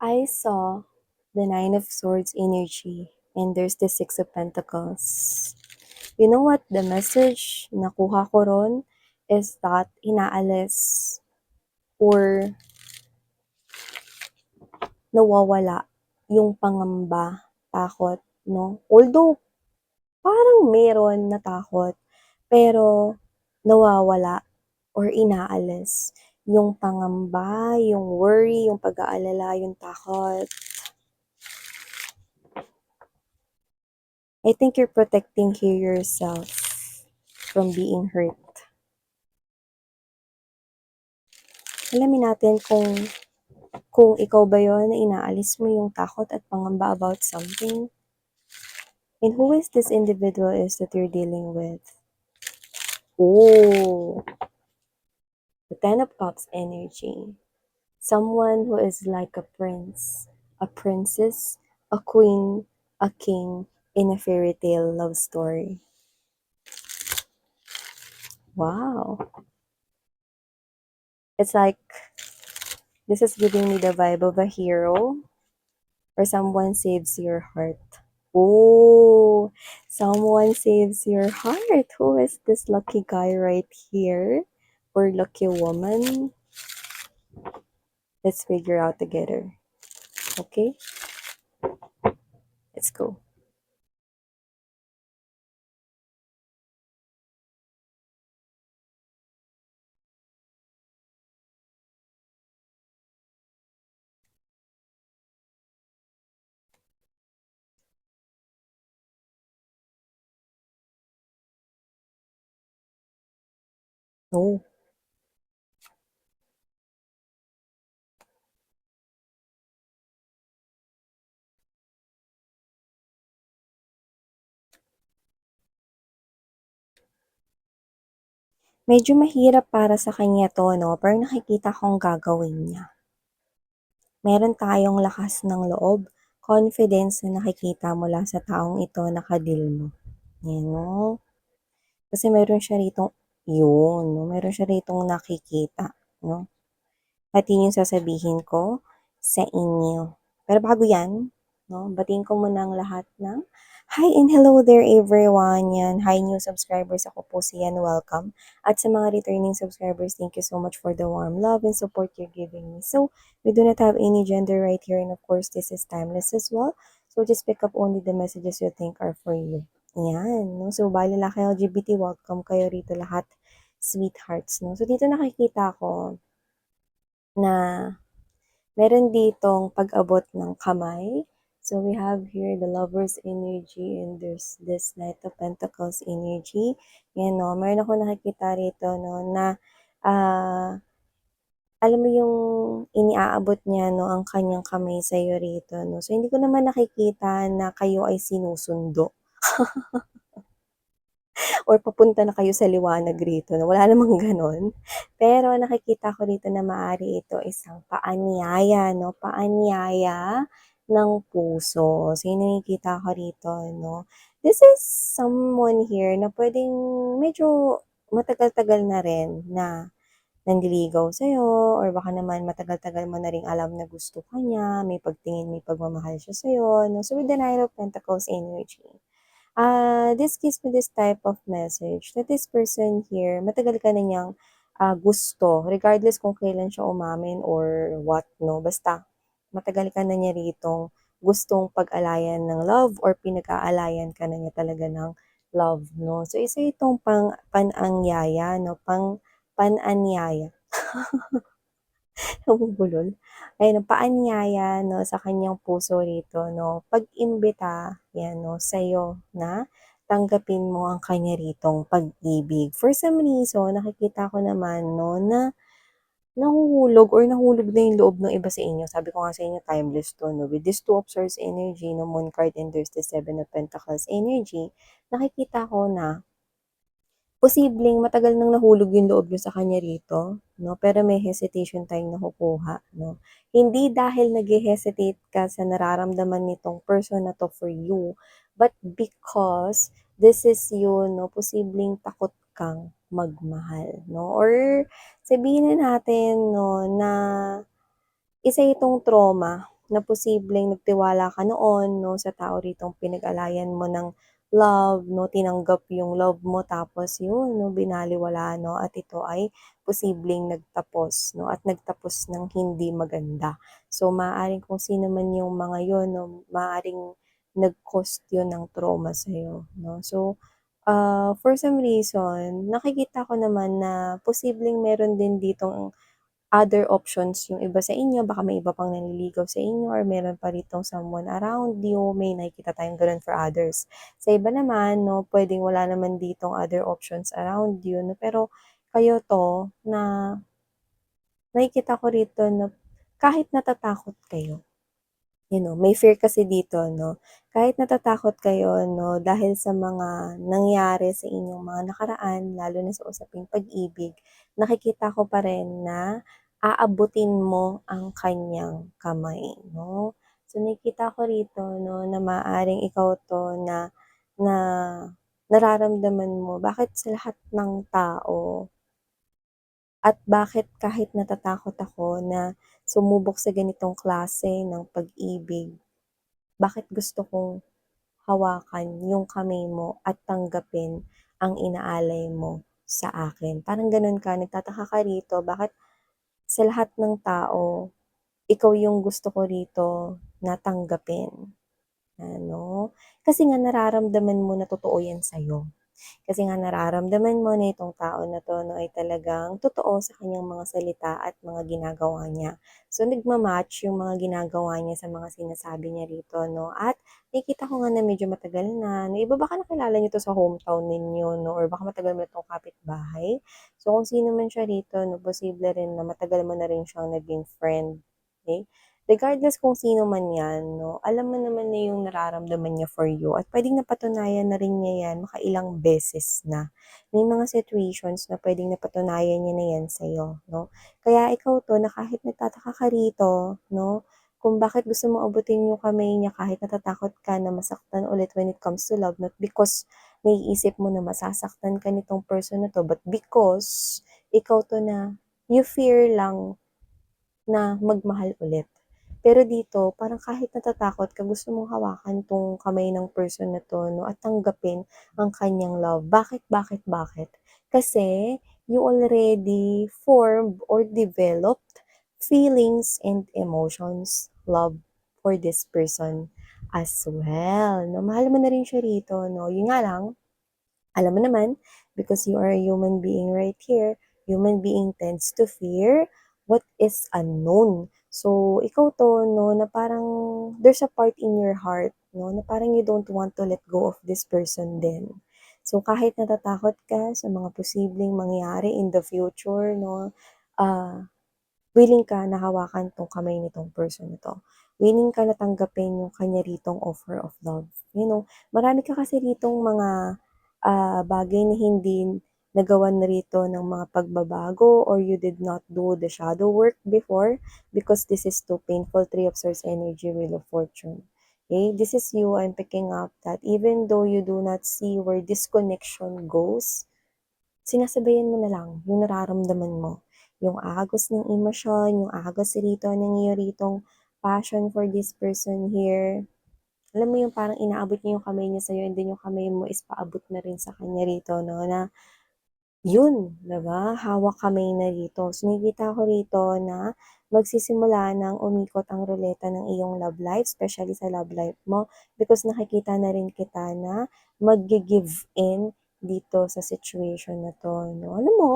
I saw the Nine of Swords energy and there's the Six of Pentacles. You know what? The message nakuha ko ron is that inaalis or nawawala yung pangamba, takot, no? Although, parang meron na takot, pero nawawala or inaalis yung pangamba, yung worry, yung pag-aalala, yung takot. I think you're protecting here yourself from being hurt. Alamin natin kung ikaw ba yon na inaalis mo yung takot at pangamba about something. And who is this individual is that you're dealing with? Oh, the Ten of Cups energy. Someone who is like a prince, a princess, a queen, a king in a fairy tale love story. Wow. It's like this is giving me the vibe of a hero or someone saves your heart. Oh, someone saves your heart. Who is this lucky guy right here? Or lucky woman? Let's figure out together. Okay? Let's go. Oh, medyo mahirap para sa kanya to, no? Pero nakikita kong gagawin niya. Meron tayong lakas ng loob, confidence na nakikita mula sa taong ito na kadil mo. Yan, no? Kasi meron siya ritong, yun, no? Meron siya ritong nakikita, no? At yun yung sasabihin ko sa inyo. Pero bago yan, no, batiin ko muna ang lahat ng hi and hello there everyone. Yan, hi new subscribers. Ako po si Yan, welcome. At sa mga returning subscribers, thank you so much for the warm love and support you're giving me. So, we do not have any gender right here and of course, this is timeless as well. So, just pick up only the messages you think are for you. Yan, no? So, bali lalaki LGBT, welcome kayo rito lahat, sweethearts, no? So, dito nakikita ko na meron ditong pag-abot ng kamay. So, we have here the Lover's energy and there's this Knight of Pentacles energy. Yan, no? Meron ako nakikita rito, no, na alam mo yung iniaabot niya, no, ang kanyang kamay sa'yo rito, no? So, hindi ko naman nakikita na kayo ay sinusundo or papunta na kayo sa liwanag rito, no? Wala namang ganon. Pero nakikita ko rito na maari ito isang paanyaya, no? Paanyaya ng puso. So, yun nakikita ko rito, no? This is someone here na pwedeng medyo matagal-tagal na rin na nanliligaw sa'yo or baka naman matagal-tagal mo na rin alam na gusto ka niya, may pagtingin, may pagmamahal siya sa'yo, no? So, with the Nine of Pentacles energy, this gives me this type of message that this person here, matagal ka na niyang gusto, regardless kung kailan siya umamin or what, no? Basta, matagal ka na niya ritong gustong pag-alayan ng love or pinag-aalayan ka na niya talaga ng love, no? So, isa itong panangyaya, no? Pananyaya. Nabubulol. Ayun, paanyaya, no, sa kanyang puso rito, no, pag-imbita, yan, no, sa'yo na tanggapin mo ang kanya ritong pag-ibig. For some reason, nakikita ko naman, no, na nahuhulog or nahulog na yung loob ng iba sa inyo. Sabi ko nga sa inyo, timeless to, no, with this Two of Swords energy, no, Moon card, and there's the Seven of Pentacles energy, nakikita ko na posibleng matagal nang nahulog yung loob niyo sa kanya rito, no? Pero may hesitation tayong nakukuha, no? Hindi dahil nag-hesitate ka sa nararamdaman nitong person na to for you, but because this is you, no? Posibleng takot kang magmahal, no? Or sabihin na natin, no, na isa itong trauma na posibleng nagtiwala ka noon 'no, sa tao ritong pinag-alayan mo ng love 'no, tinanggap yung love mo tapos yun 'no, binaliwala 'no, at ito ay posibleng nagtapos 'no, at nagtapos ng hindi maganda. So, maaaring kung sino man yung mga yun 'no, maaaring nag-cause yun ng trauma sa'yo 'no. So, for some reason, nakikita ko naman na posibleng meron din ditong other options yung iba sa inyo, baka may iba pang nanliligaw sa inyo or meron pa ritong someone around you, may nakikita tayong gano'n for others. Sa iba naman 'no, puwedeng wala naman ditong other options around you 'no, pero kayo 'to na nakikita ko rito na kahit natatakot kayo, may fear kasi dito 'no, kahit natatakot kayo 'no, dahil sa mga nangyari sa inyong mga nakaraan, lalo na sa usaping pag-ibig, nakikita ko pa rin na aabutin mo ang kanyang kamay 'no. So, nakikita ko rito 'no, na maaaring ikaw 'to na na nararamdaman mo bakit sa lahat ng tao at bakit kahit natatakot ako na sumubok sa ganitong klase ng pag-ibig, bakit gusto kong hawakan yung kamay mo at tanggapin ang inaalay mo sa akin. Parang gano'n ka, nagtataka ka rito bakit sa lahat ng tao, ikaw yung gusto ko rito na tanggapin, ano. Kasi nga nararamdaman mo na totoo yan sa'yo. Kasi nga nararamdaman mo na itong tao na 'to 'no, ay talagang totoo sa kanyang mga salita at mga ginagawa niya. So, nagma-match yung mga ginagawa niya sa mga sinasabi niya rito 'no, at nakikita ko nga na medyo matagal na iba baka nakilala niyo 'to sa hometown ninyo 'no, or baka matagal mo na 'tong kapitbahay. So, kung sino man siya rito 'no, posible rin na matagal mo na rin siyang naging friend, okey? Regardless kung sino man 'yan 'no, alam mo naman na yung nararamdaman niya for you at puwedeng napatunayan na rin niya 'yan makailang beses na. May mga situations na puwedeng napatunayan niya na 'yan sa'yo 'no. Kaya ikaw 'to na kahit nagtataka ka rito 'no, kung bakit gusto mong abutin yung kamay niya kahit natatakot ka na masaktan ulit when it comes to love, not because naiisip mo na masasaktan ka nitong person na 'to, but because ikaw 'to na you fear lang na magmahal ulit. Pero dito, parang kahit natatakot ka, gusto mong hawakan 'tong kamay ng person na 'to 'no, at tanggapin ang kanyang love. Bakit? Kasi you already formed or developed feelings and emotions, love for this person as well 'no. Mahal mo na rin siya rito 'no, yun nga lang alam mo naman, because you are a human being right here, human being tends to fear what is unknown. So, ikaw 'to 'no, na parang there's a part in your heart 'no, na parang you don't want to let go of this person din. So, kahit natatakot ka sa mga posibleng mangyari in the future 'no, ah willing ka na hawakan 'tong kamay nitong person na 'to. Willing ka na tanggapin yung kanya ritong offer of love. Marami ka kasi ritong mga, bagay na hindi nagawan rito ng mga pagbabago or you did not do the shadow work before because this is too painful. Three of Swords energy, Wheel of Fortune. Okay? This is you. I'm picking up that even though you do not see where this connection goes, sinasabayan mo na lang yung nararamdaman mo, yung agos ng emosyon, yung agos rito ng iyo ritong passion for this person here. Alam mo yung parang inaabot niya yung kamay niya sa'yo and then yung kamay mo is paabot na rin sa kanya rito 'no, na yun, 'di ba, hawak kamay na rito. So, nakikita ko rito na magsisimula ng umikot ang ruleta ng iyong love life, especially sa love life mo, because nakikita na rin kita na maggi-give in dito sa situation na 'to 'no. Alam mo,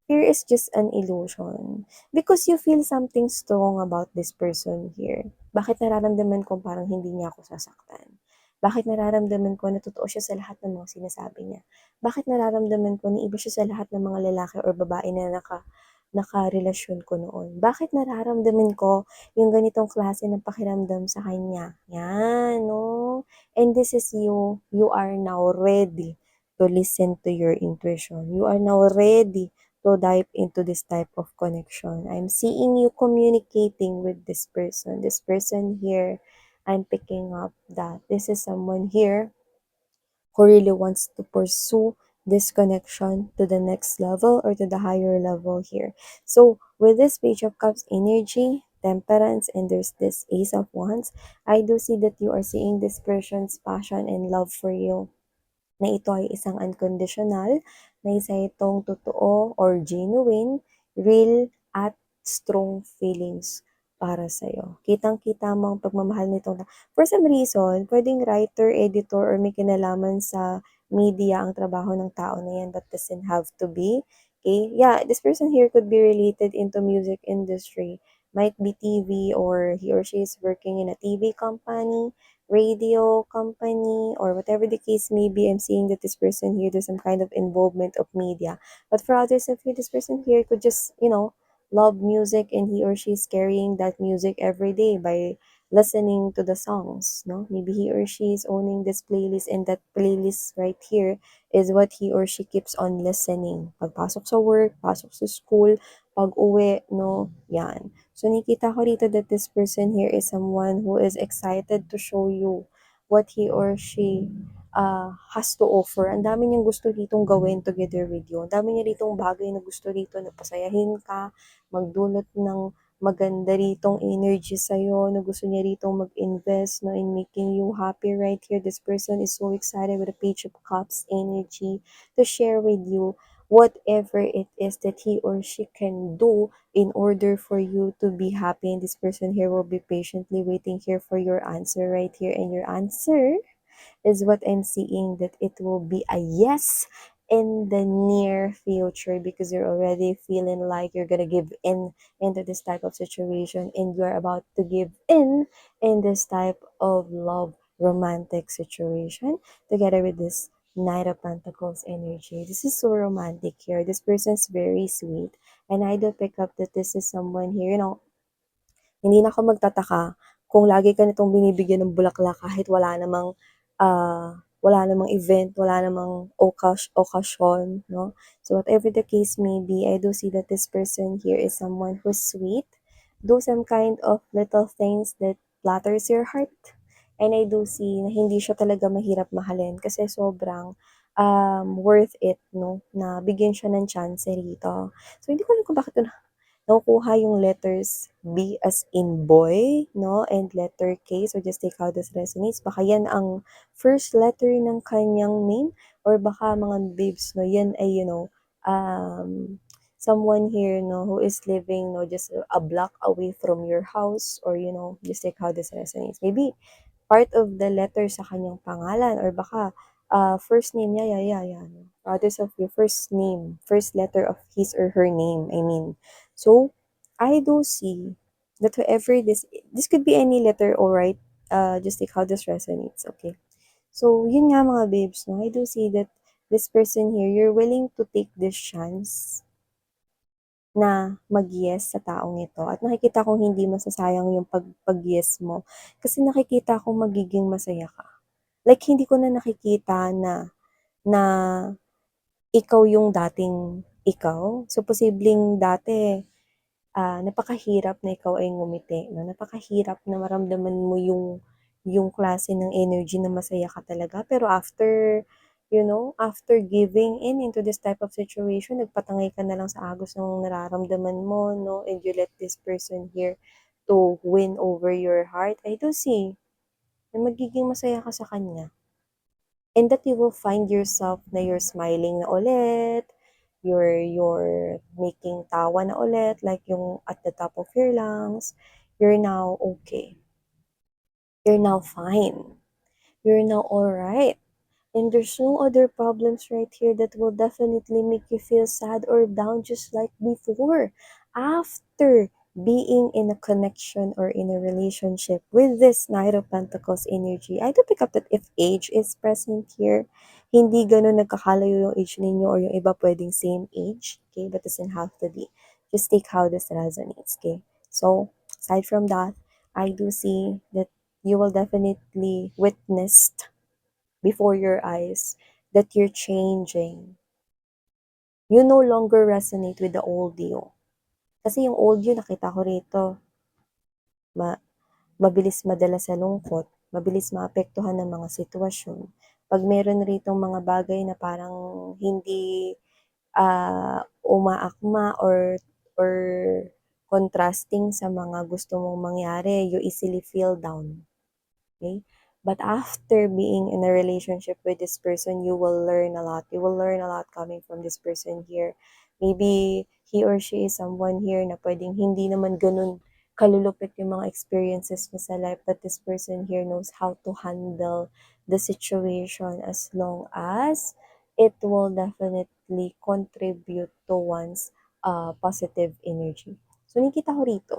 fear is just an illusion because you feel something strong about this person here. Bakit nararamdaman ko parang hindi niya ako sasaktan? Bakit nararamdaman ko na totoo siya sa lahat ng mga sinasabi niya? Bakit nararamdaman ko na iba siya sa lahat ng mga lalaki or babae na nakarelasyon ko noon? Bakit nararamdaman ko yung ganitong klase ng pakiramdam sa kanya? Yan, no? And this is you. You are now ready to listen to your intuition. You are now ready to dive into this type of connection. I'm seeing you communicating with this person. This person here, I'm picking up that this is someone here who really wants to pursue this connection to the next level or to the higher level here. So, with this Page of Cups energy, Temperance, and there's this Ace of Wands. I do see that you are seeing this person's passion and love for you, na ito ay isang unconditional, na isa itong totoo or genuine, real, at strong feelings para sa'yo. Kitang-kita mo ang pagmamahal nitong for some reason, pwedeng writer, editor, or may kinalaman sa media ang trabaho ng tao na yan, but doesn't have to be. Okay? Yeah, this person here could be related into music industry. Might be TV, or he or she is working in a TV company, radio company, or whatever the case may be. I'm seeing that this person here, there's some kind of involvement of media. But for others of you, this person here could just, love music, and he or she is carrying that music every day by listening to the songs, no? Maybe he or she is owning this playlist, and that playlist right here is what he or she keeps on listening. Pagpasok sa work, pasok sa school, pag-uwi, no? Yan. So, nakita ko dito that this person here is someone who is excited to show you what he or she has to offer. Ang dami niyang gusto ditong gawin together with you. Ang dami niya ditong bagay na gusto dito na pasayahin ka, magdulot ng maganda ritong energy sa'yo, na gusto niya ritong mag-invest, no, in making you happy right here. This person is so excited with the Page of Cups energy to share with you whatever it is that he or she can do in order for you to be happy. And this person here will be patiently waiting here for your answer right here. And your answer is what I'm seeing, that it will be a yes in the near future, because you're already feeling like you're gonna give in into this type of situation, and you're about to give in this type of love romantic situation together with this Knight of Pentacles energy. This is so romantic here. This person's very sweet, and I do pick up that this is someone here, hindi na ako magtataka kung lagi ka nitong binibigyan ng bulaklak kahit wala namang event, wala namang okasyon, no? So whatever the case may be, I do see that this person here is someone who's sweet, do some kind of little things that flatters your heart. And I do see na hindi siya talaga mahirap mahalin kasi sobrang worth it, no? Na bigyan siya ng chance rito. So hindi ko alam kung bakit nakukuha yung letters B as in boy, no? And letter K. So just take how this resonates. Baka yan ang first letter ng kanyang name, or baka mga babes, no? Yan ay, someone here, no, who is living, no, just a block away from your house, or, just take how this resonates. Maybe part of the letter sa kanyang pangalan, or baka first name niya, yeah. Others of your first name, first letter of his or her name, I mean. So, I do see that whoever this could be any letter, alright, just take how this resonates, okay? So, yun nga mga babes, no? I do see that this person here, you're willing to take this chance na mag-yes sa taong ito, at nakikita kong hindi masasayang yung pag-yes mo, kasi nakikita kong magiging masaya ka. Like, hindi ko na nakikita na ikaw yung dating ikaw. So, posibleng dati, napakahirap na ikaw ay ngumiti, 'no? Napakahirap na maramdaman mo yung klase ng energy na masaya ka talaga. Pero after, after giving in into this type of situation, nagpatangay ka na lang sa agos ng nararamdaman mo, no? And you let this person here to win over your heart. I do see na magiging masaya ka sa kanya. And that you will find yourself na you're smiling na ulit, you're making tawa na ulit, like yung at the top of your lungs. You're now okay. You're now fine. You're now alright. And there's no other problems right here that will definitely make you feel sad or down just like before. After being in a connection or in a relationship with this Knight of Pentacles energy, I do pick up that if age is present here, hindi ganun nagkakalayo yung age ninyo, or yung iba pwedeng same age, okay? But doesn't have to be. Just take how this resonates, okay? So, aside from that, I do see that you will definitely witness before your eyes that you're changing. You no longer resonate with the old you. Kasi yung old you, nakita ko rito, mabilis madala sa lungkot, mabilis maapektuhan ng mga sitwasyon. Pag meron rito mga bagay na parang hindi umaakma, or contrasting sa mga gusto mong mangyari, you easily feel down. Okay? But after being in a relationship with this person, you will learn a lot. You will learn a lot coming from this person here. Maybe he or she is someone here na pwedeng hindi naman ganun kalulupit yung mga experiences niya sa life, but this person here knows how to handle the situation as long as it will definitely contribute to one's positive energy. So, nakita ko rito,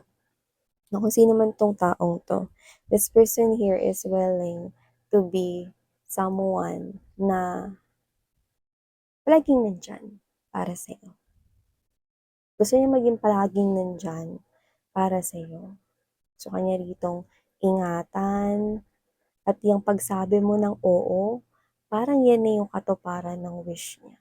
na kung sino man tong taong to, this person here is willing to be someone na palaging nandyan para sa'yo. Gusto niya maging palaging nandyan para sa'yo. So, kanya ritong ingatan at yung pagsabi mo ng oo, parang yan na yung katuparan ng wish niya.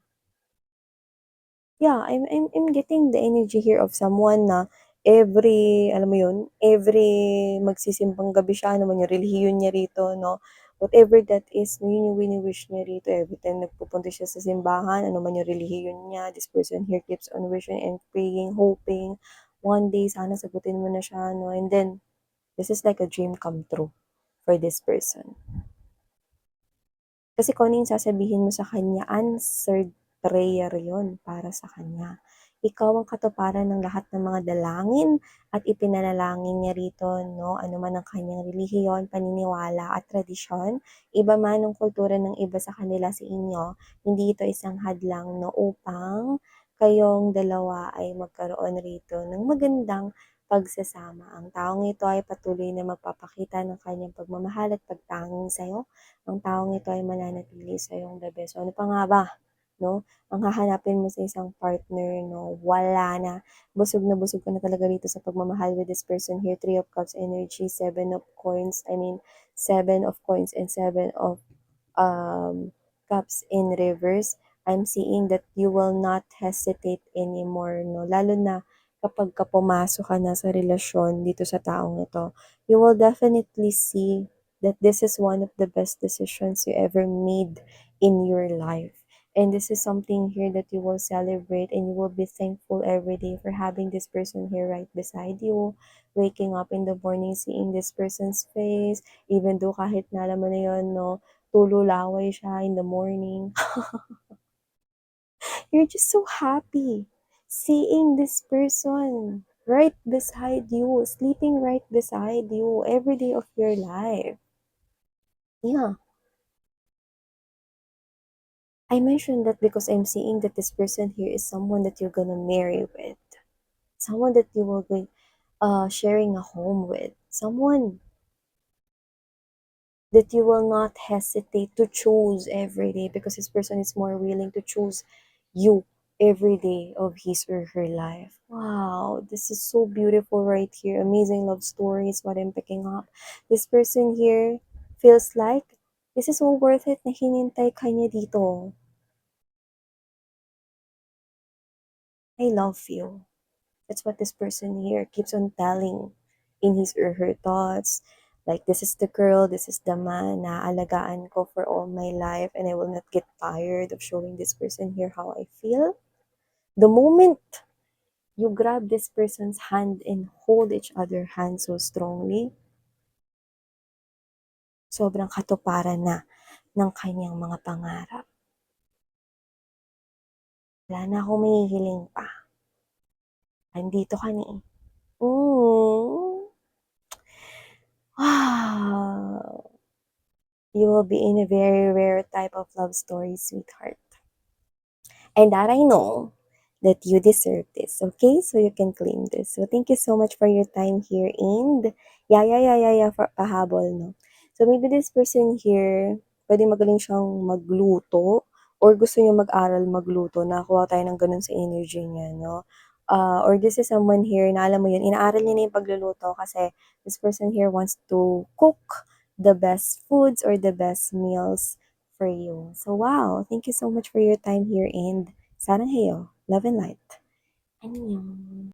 Yeah, I'm getting the energy here of someone na alam mo yun, every magsisimbang gabi siya, ano man yung relihiyon niya rito, no? Whatever that is, yun yung wini-wish niya rito. Every time nagpupunta siya sa simbahan, ano man yung relihiyon niya, this person here keeps on wishing and praying, hoping, one day, sana sagutin mo na siya, no? And then, this is like a dream come true for this person. Kasi kung ano yung sasabihin mo sa kanya, answered prayer yon para sa kanya. Ikaw ang katuparan ng lahat ng mga dalangin at ipinanalangin niya rito, no? Ano man ang kanyang relihiyon, paniniwala at tradisyon, iba man ang kultura ng iba sa kanila sa inyo, hindi ito isang hadlang, no? Upang kayong dalawa ay magkaroon rito ng magandang pagsasama. Ang taong ito ay patuloy na magpapakita ng kanyang pagmamahal at pagtanging sa'yo. Ang taong ito ay mananatili sa iyong the best. So, ano pa nga ba, no? Ang hahanapin mo sa isang partner, no? Wala na. Na busog ka na talaga rito sa pagmamahal with this person here. 3 of Cups energy, 7 of Coins, Seven of Coins and 7 of Cups in reverse. I'm seeing that you will not hesitate anymore, no? Lalo na kapag ka pumasok ka na sa relasyon dito sa taong ito, you will definitely see that this is one of the best decisions you ever made in your life. And this is something here that you will celebrate and you will be thankful every day for having this person here right beside you, waking up in the morning, seeing this person's face, even though kahit na alam mo na yun, no, tululaway siya in the morning. You're just so happy seeing this person right beside you, sleeping right beside you every day of your life. Yeah. I mentioned that because I'm seeing that this person here is someone that you're gonna marry with. Someone that you will be sharing a home with. Someone that you will not hesitate to choose every day because this person is more willing to choose you every day of his or her life. Wow, this is so beautiful right here. Amazing love story is what I'm picking up. This person here feels like this is all worth it na hinintay ka niya dito. I love you. That's what this person here keeps on telling in his or her thoughts. Like, this is the girl, this is the man na alagaan ko for all my life and I will not get tired of showing this person here how I feel. The moment you grab this person's hand and hold each other hand so strongly, sobrang katuparan na ng kanyang mga pangarap. Wala na akong mahihiling pa. Andito ka ni. Wow. You will be in a very rare type of love story, sweetheart. And that I know that you deserve this, okay? So you can claim this. So thank you so much for your time here and yeah, for pahabol, no? So maybe this person here, pwede magaling siyang magluto or gusto niya mag-aral magluto, nakakuha tayo ng ganun sa energy niya, no? Or this is someone here na alam mo yun, inaaral niya na yung pagluluto kasi this person here wants to cook the best foods or the best meals for you. So wow, thank you so much for your time here and sarang heyo, love and light. Annyeong.